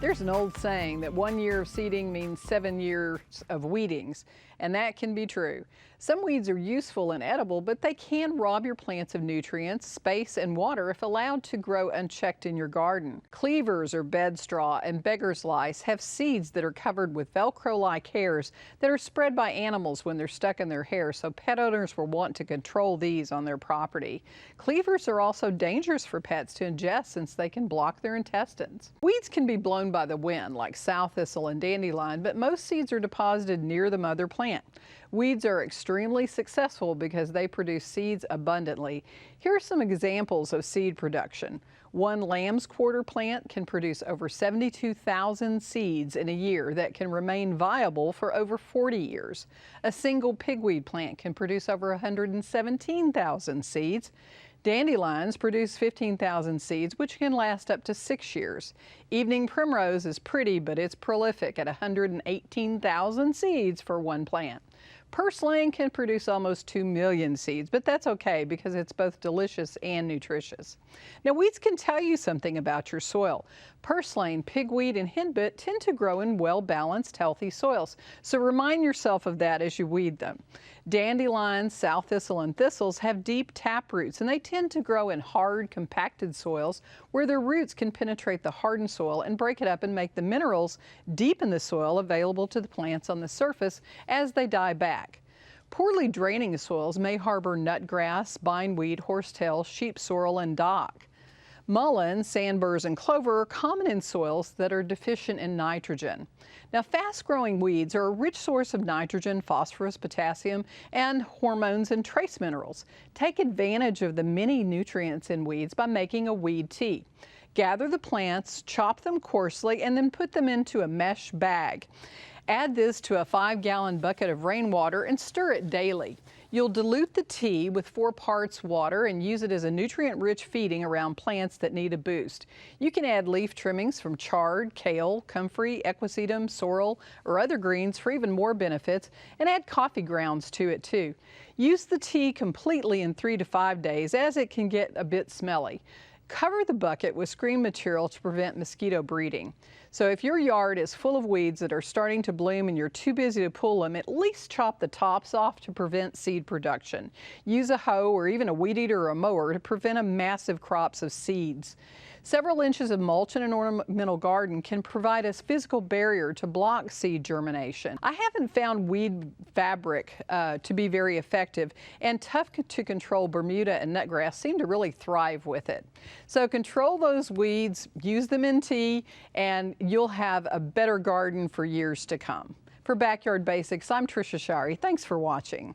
There's an old saying that 1 year of seeding means 7 years of weedings, and that can be true. Some weeds are useful and edible, but they can rob your plants of nutrients, space, and water if allowed to grow unchecked in your garden. Cleavers or bedstraw and beggar's lice have seeds that are covered with Velcro-like hairs that are spread by animals when they're stuck in their hair, so pet owners will want to control these on their property. Cleavers are also dangerous for pets to ingest since they can block their intestines. Weeds can be blown by the wind, like sow thistle and dandelion, but most seeds are deposited near the mother plant. Weeds are extremely successful because they produce seeds abundantly. Here are some examples of seed production. One lamb's quarter plant can produce over 72,000 seeds in a year that can remain viable for over 40 years. A single pigweed plant can produce over 117,000 seeds. Dandelions produce 15,000 seeds, which can last up to 6 years. Evening primrose is pretty, but it's prolific at 118,000 seeds for one plant. Purslane can produce almost 2 million seeds, but that's okay because it's both delicious and nutritious. Now, weeds can tell you something about your soil. Purslane, pigweed, and henbit tend to grow in well-balanced, healthy soils, so remind yourself of that as you weed them. Dandelions, sow thistle, and thistles have deep tap roots, and they tend to grow in hard, compacted soils where their roots can penetrate the hardened soil and break it up and make the minerals deep in the soil available to the plants on the surface as they die back. Poorly draining soils may harbor nutgrass, bindweed, horsetail, sheep sorrel, and dock. Mullein, sandburrs, and clover are common in soils that are deficient in nitrogen. Now, fast-growing weeds are a rich source of nitrogen, phosphorus, potassium, and hormones and trace minerals. Take advantage of the many nutrients in weeds by making a weed tea. Gather the plants, chop them coarsely, and then put them into a mesh bag. Add this to a 5-gallon bucket of rainwater and stir it daily. You'll dilute the tea with 4 parts water and use it as a nutrient-rich feeding around plants that need a boost. You can add leaf trimmings from chard, kale, comfrey, equisetum, sorrel, or other greens for even more benefits, and add coffee grounds to it too. Use the tea completely in 3 to 5 days as it can get a bit smelly. Cover the bucket with screen material to prevent mosquito breeding. So if your yard is full of weeds that are starting to bloom and you're too busy to pull them, at least chop the tops off to prevent seed production. Use a hoe or even a weed eater or a mower to prevent a massive crops of seeds. Several inches of mulch in an ornamental garden can provide a physical barrier to block seed germination. I haven't found weed fabric to be very effective, and tough to control Bermuda and nutgrass seem to really thrive with it. So control those weeds, use them in tea, and you'll have a better garden for years to come. For Backyard Basics, I'm Tricia Shirey. Thanks for watching.